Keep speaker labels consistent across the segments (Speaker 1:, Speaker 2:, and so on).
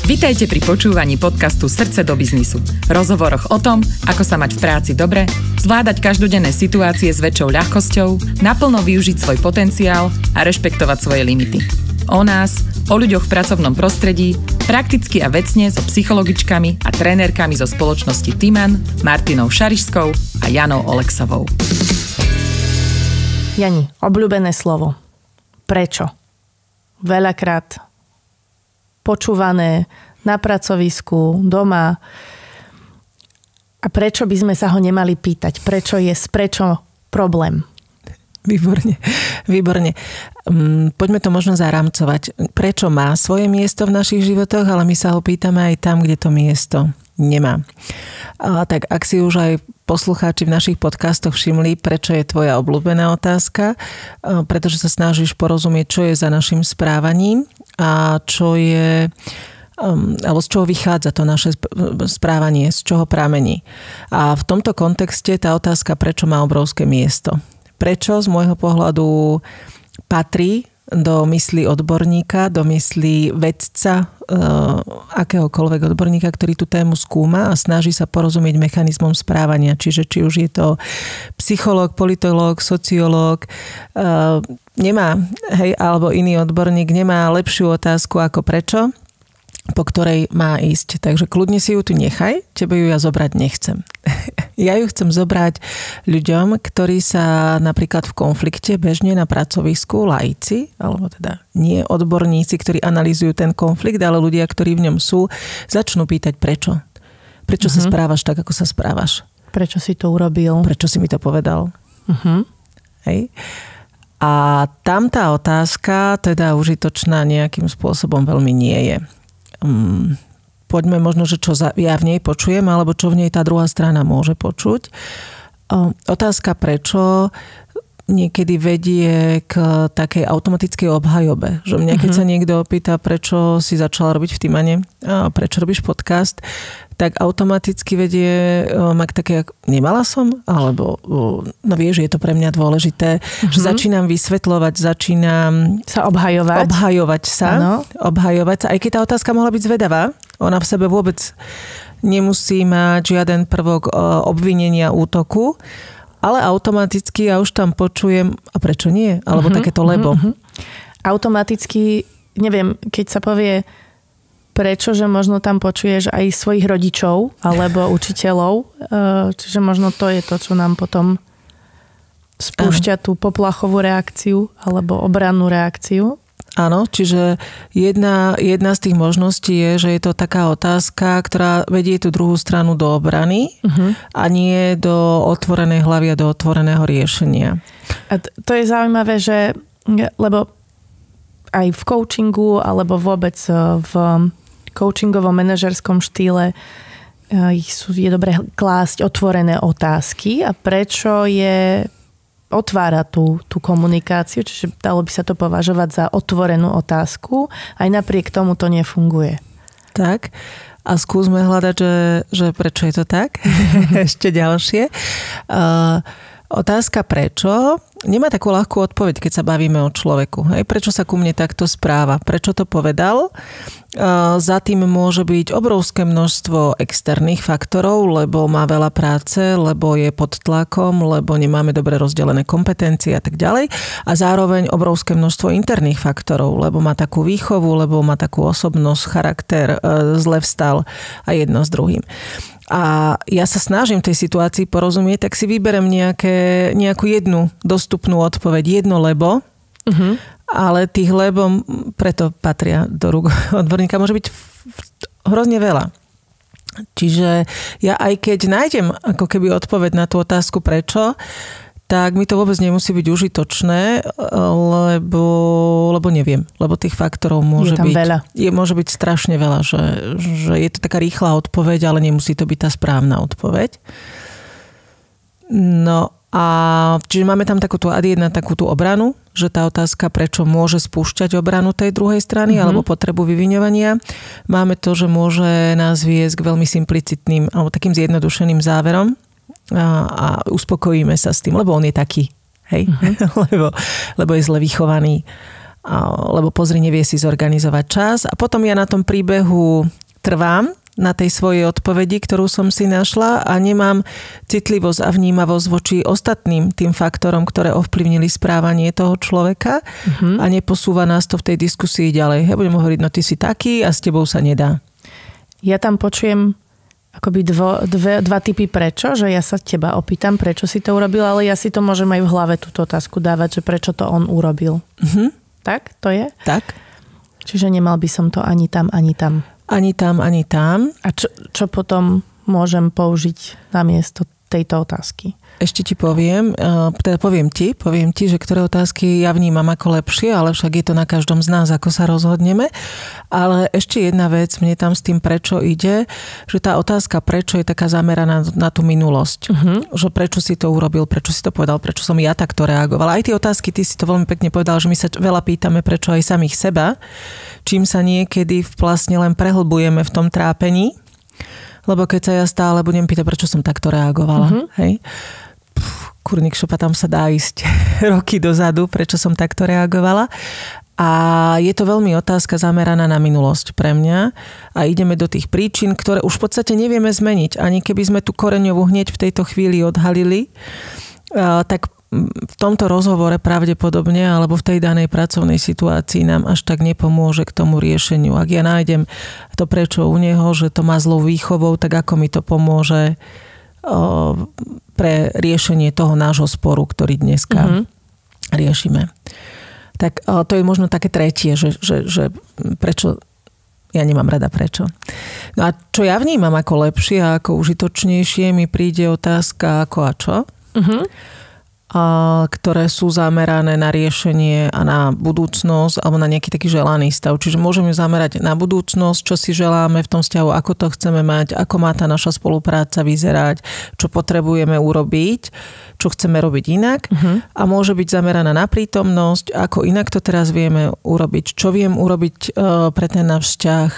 Speaker 1: Vitajte pri počúvaní podcastu Srdce do biznisu. Rozhovoroch o tom, ako sa mať v práci dobre, zvládať každodenné situácie s väčšou ľahkosťou, naplno využiť svoj potenciál a rešpektovať svoje limity. O nás, o ľuďoch v pracovnom prostredí, prakticky a vecne so psychologičkami a trénerkami zo spoločnosti Timan, Martinou Šarišskou a Janou Oleksovou.
Speaker 2: Jani, obľúbené slovo. Prečo? Veľakrát počúvané na pracovisku, doma. A prečo by sme sa ho nemali pýtať? Prečo problém?
Speaker 3: Výborne. Poďme to možno zaramcovať. Prečo má svoje miesto v našich životoch, ale my sa ho pýtame aj tam, kde to miesto nemá. Tak ak si už aj poslucháči v našich podcastoch všimli, prečo je tvoja obľúbená otázka, pretože sa snažíš porozumieť, čo je za našim správaním a čo je, alebo z čoho vychádza to naše správanie, z čoho pramení. A v tomto kontexte tá otázka, prečo má obrovské miesto. Prečo z môjho pohľadu patrí do mysli odborníka, do mysli vedca, akéhokoľvek odborníka, ktorý tú tému skúma a snaží sa porozumieť mechanizmom správania. Čiže či už je to psychológ, politológ, sociológ, alebo iný odborník nemá lepšiu otázku ako prečo, po ktorej má ísť. Takže kľudne si ju tu nechaj, tebe ju ja zobrať nechcem. Ja ju chcem zobrať ľuďom, ktorí sa napríklad v konflikte bežne na pracovisku, laici, alebo teda nie odborníci, ktorí analýzujú ten konflikt, ale ľudia, ktorí v ňom sú, začnú pýtať prečo. Prečo sa správaš tak, ako sa správaš?
Speaker 2: Prečo si to urobil? Prečo
Speaker 3: si mi to povedal? Hej. A tam tá otázka teda užitočná nejakým spôsobom veľmi nie je. Poďme možno, že čo ja v nej počujem, alebo čo v nej tá druhá strana môže počuť. Otázka prečo niekedy vedie k takej automatickej obhajobe. Že mňa, keď sa niekto opýta, prečo si začala robiť v Timane, prečo robíš podcast, tak automaticky vedie ma k také, nemala som? Alebo, no vieš, je to pre mňa dôležité, že začínam vysvetľovať, začínam
Speaker 2: sa obhajovať sa.
Speaker 3: Aj keď tá otázka mohla byť zvedavá, ona v sebe vôbec nemusí mať žiaden prvok obvinenia, útoku, ale automaticky ja už tam počujem, a prečo nie? Alebo takéto lebo.
Speaker 2: Automaticky, neviem, keď sa povie prečo, že možno tam počuješ aj svojich rodičov alebo učiteľov. Čiže možno to je to, čo nám potom spúšťa tú poplachovú reakciu alebo obrannú reakciu.
Speaker 3: Áno, čiže jedna z tých možností je, že je to taká otázka, ktorá vedie tú druhú stranu do obrany a nie do otvorenej hlavy a do otvoreného riešenia.
Speaker 2: A to je zaujímavé, že lebo aj v coachingu alebo vôbec v coachingovom manažerskom štýle je dobré klásť otvorené otázky a prečo otvára tú komunikáciu, čiže dalo by sa to považovať za otvorenú otázku, aj napriek tomu to nefunguje.
Speaker 3: Tak, a skúsme hľadať, že prečo je to tak. Ešte ďalšie. Otázka prečo nemá takú ľahkú odpoveď, keď sa bavíme o človeku. Hej, prečo sa ku mne takto správa? Prečo to povedal? Za tým môže byť obrovské množstvo externých faktorov, lebo má veľa práce, lebo je pod tlakom, lebo nemáme dobre rozdelené kompetencie a tak ďalej. A zároveň obrovské množstvo interných faktorov, lebo má takú výchovu, lebo má takú osobnosť, charakter, zle vstal a jedno s druhým. A ja sa snažím tej situácii porozumieť, tak si vyberem nejakú jednu dostupnú odpoveď, jedno lebo, ale tých lebo preto patria do rúk odborníka, môže byť hrozne veľa. Čiže ja aj keď nájdem ako keby odpoveď na tú otázku prečo, tak mi to vôbec nemusí byť užitočné, lebo neviem. Lebo tých faktorov môže byť strašne veľa, že je to taká rýchla odpoveď, ale nemusí to byť tá správna odpoveď. No a čiže máme tam takú tú obranu, že tá otázka, prečo môže spúšťať obranu tej druhej strany alebo potrebu vyviňovania. Máme to, že môže nás viesť k veľmi simplicitným alebo takým zjednodušeným záverom. A uspokojíme sa s tým, lebo on je taký, hej? Lebo je zle vychovaný. lebo pozri, nevie si zorganizovať čas. A potom ja na tom príbehu trvám, na tej svojej odpovedi, ktorú som si našla a nemám citlivosť a vnímavosť voči ostatným tým faktorom, ktoré ovplyvnili správanie toho človeka a neposúva nás to v tej diskusii ďalej. Ja budem hovoriť, no ty si taký a s tebou sa nedá.
Speaker 2: Ja tam počujem akoby dva typy prečo, že ja sa teba opýtam, prečo si to urobil, ale ja si to môžem aj v hlave túto otázku dávať, že prečo to on urobil. Tak? To je?
Speaker 3: Tak.
Speaker 2: Čiže nemal by som to ani tam, ani tam.
Speaker 3: Ani tam, ani tam.
Speaker 2: A čo potom môžem použiť namiesto tejto otázky?
Speaker 3: Ešte ti poviem, poviem ti, že ktoré otázky ja vnímam ako lepšie, ale však je to na každom z nás, ako sa rozhodneme. Ale ešte jedna vec, mne tam s tým prečo ide, že tá otázka prečo je taká zameraná na tú minulosť. Že prečo si to urobil, prečo si to povedal, prečo som ja takto reagovala. Aj tie otázky, ty si to veľmi pekne povedal, že my sa veľa pýtame prečo aj samých seba, čím sa niekedy vlastne len prehlbujeme v tom trápení, lebo keď sa ja stále budem pýtať, prečo som takto reagovala, hej? Kurník šopa, tam sa dá ísť roky dozadu, prečo som takto reagovala. A je to veľmi otázka zameraná na minulosť pre mňa a ideme do tých príčin, ktoré už v podstate nevieme zmeniť. Ani keby sme tú koreňovú hneď v tejto chvíli odhalili, tak v tomto rozhovore pravdepodobne alebo v tej danej pracovnej situácii nám až tak nepomôže k tomu riešeniu. Ak ja nájdem to prečo u neho, že to má zlou výchovou, tak ako mi to pomôže pre riešenie toho nášho sporu, ktorý dneska riešime. Tak to je možno také tretie, že prečo ja nemám rada prečo. No a čo ja vnímam ako lepšie a ako užitočnejšie, mi príde otázka ako a čo, ktoré sú zamerané na riešenie a na budúcnosť alebo na nejaký taký želaný stav. Čiže môžeme zamerať na budúcnosť, čo si želáme v tom vzťahu, ako to chceme mať, ako má tá naša spolupráca vyzerať, čo potrebujeme urobiť, čo chceme robiť inak. A môže byť zameraná na prítomnosť, ako inak to teraz vieme urobiť, čo viem urobiť pre ten náš vzťah,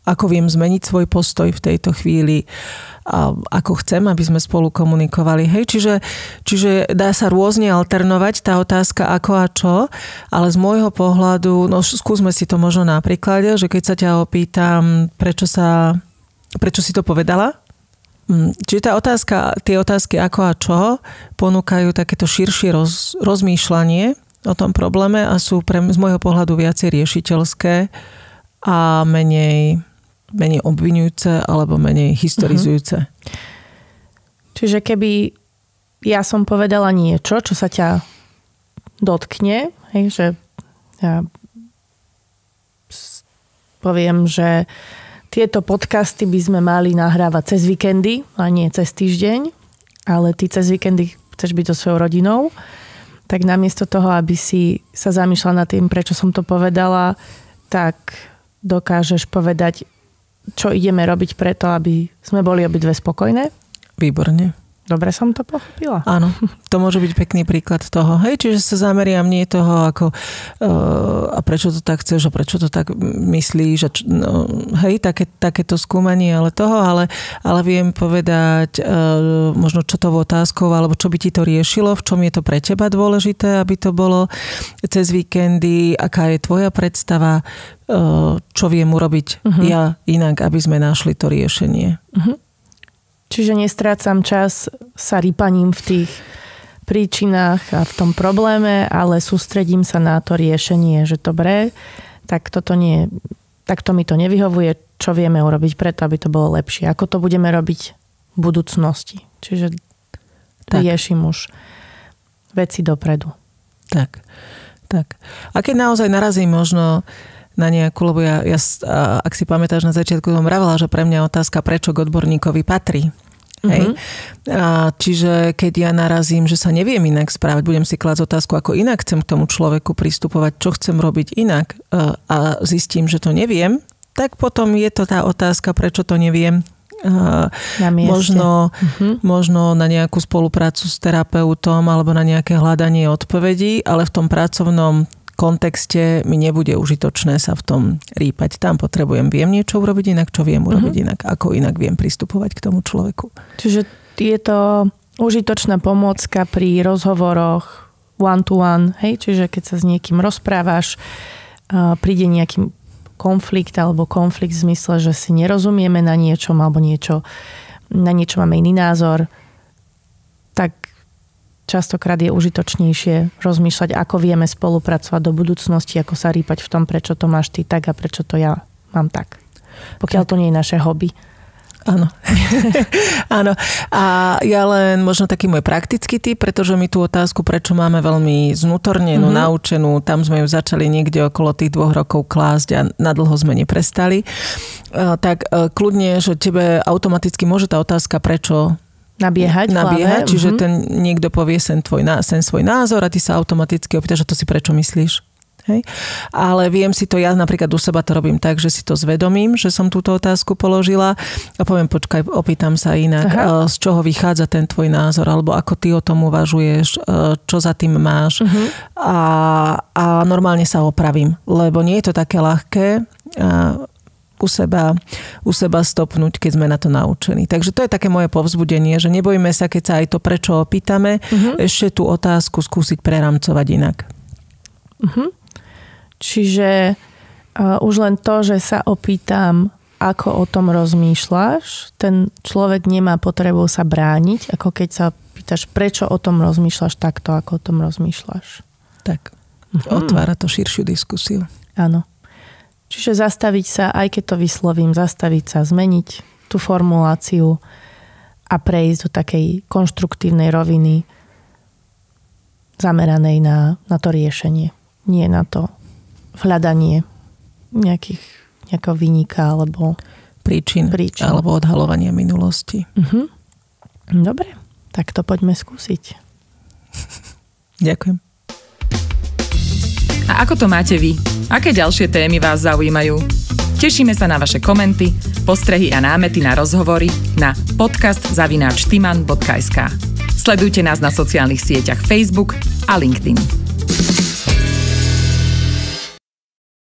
Speaker 3: ako viem zmeniť svoj postoj v tejto chvíli, a ako chcem, aby sme spolu komunikovali. Hej, čiže dá sa rôzne alternovať tá otázka ako a čo, ale z môjho pohľadu, no skúsme si to možno na príklade, že keď sa ťa opýtam, prečo si to povedala? Čiže tie otázky ako a čo ponúkajú takéto širšie rozmýšľanie o tom probléme a sú z môjho pohľadu viacej riešiteľské a menej obviňujúce alebo menej historizujúce.
Speaker 2: Čiže keby ja som povedala niečo, čo sa ťa dotkne, hej, že ja poviem, že tieto podcasty by sme mali nahrávať cez víkendy a nie cez týždeň, ale ty cez víkendy chceš byť so svojou rodinou, tak namiesto toho, aby si sa zamýšľala nad tým, prečo som to povedala, tak dokážeš povedať, čo ideme robiť preto, aby sme boli obidve spokojné?
Speaker 3: Výborne.
Speaker 2: Dobre som to pochopila?
Speaker 3: Áno, to môže byť pekný príklad toho. Hej, čiže sa zameriam nie toho, ako a prečo to tak chceš, a prečo to tak myslíš, hej, takéto skúmanie, ale viem povedať možno čo to otázkou, alebo čo by ti to riešilo, v čom je to pre teba dôležité, aby to bolo cez víkendy, aká je tvoja predstava, čo viem urobiť ja inak, aby sme našli to riešenie.
Speaker 2: Čiže nestrácam čas sa rýpaním v tých príčinách a v tom probléme, ale sústredím sa na to riešenie, že dobre, tak takto mi to nevyhovuje, čo vieme urobiť preto, aby to bolo lepšie. Ako to budeme robiť v budúcnosti. Čiže riešim už veci dopredu.
Speaker 3: Tak. A keď naozaj narazím možno na nejakú, lebo ja ak si pamätáš, na začiatku som vravela, že pre mňa otázka, prečo k odborníkovi patrí. Hej? Čiže keď ja narazím, že sa neviem inak správať, budem si klásť otázku, ako inak chcem k tomu človeku pristupovať, čo chcem robiť inak a zistím, že to neviem, tak potom je to tá otázka, prečo to neviem. Možno na nejakú spoluprácu s terapeutom alebo na nejaké hľadanie odpovedí, ale v tom pracovnom kontexte mi nebude užitočné sa v tom rýpať. Tam viem niečo urobiť inak, čo viem urobiť inak, ako inak viem pristupovať k tomu človeku.
Speaker 2: Čiže je to užitočná pomôcka pri rozhovoroch one-to-one, hej, čiže keď sa s niekým rozprávaš, príde nejaký konflikt alebo konflikt v zmysle, že si nerozumieme na niečom alebo na niečo máme iný názor, tak častokrát je užitočnejšie rozmýšľať, ako vieme spolupracovať do budúcnosti, ako sa rýpať v tom, prečo to máš ty tak a prečo to ja mám tak. Pokiaľ to nie je naše hobby.
Speaker 3: Áno. Áno. A ja len možno taký môj praktický tip, pretože my tú otázku, prečo máme veľmi znútornenú, naučenú, tam sme ju začali niekde okolo tých 2 rokov klásť a nadlho sme neprestali. Tak kľudne, že tebe automaticky môže tá otázka, prečo nabiehať, čiže ten niekto povie sen svoj názor a ty sa automaticky opýtaš, že to si prečo myslíš. Hej. Ale viem si to, ja napríklad u seba to robím tak, že si to zvedomím, že som túto otázku položila a poviem, počkaj, opýtam sa inak, z čoho vychádza ten tvoj názor, alebo ako ty o tom uvažuješ, čo za tým máš a normálne sa opravím, lebo nie je to také ľahké u seba stopnúť, keď sme na to naučení. Takže to je také moje povzbudenie, že nebojme sa, keď sa aj to prečo opýtame, ešte tú otázku skúsiť preramcovať inak.
Speaker 2: Čiže už len to, že sa opýtam, ako o tom rozmýšľaš, ten človek nemá potrebu sa brániť, ako keď sa pýtaš, prečo o tom rozmýšľaš takto, ako o tom rozmýšľaš.
Speaker 3: Tak, otvára to širšiu diskusiu.
Speaker 2: Áno. Čiže zastaviť sa, aj keď to vyslovím, zastaviť sa, zmeniť tú formuláciu a prejsť do takej konštruktívnej roviny zameranej na to riešenie. Nie na to hľadanie nejakého vynika alebo
Speaker 3: príčin. Alebo odhalovania minulosti.
Speaker 2: Dobre, tak to poďme skúsiť.
Speaker 3: Ďakujem.
Speaker 1: A ako to máte vy? Aké ďalšie témy vás zaujímajú? Tešíme sa na vaše komenty, postrehy a námety na rozhovory na podcast@timan.sk. Sledujte nás na sociálnych sieťach Facebook a LinkedIn.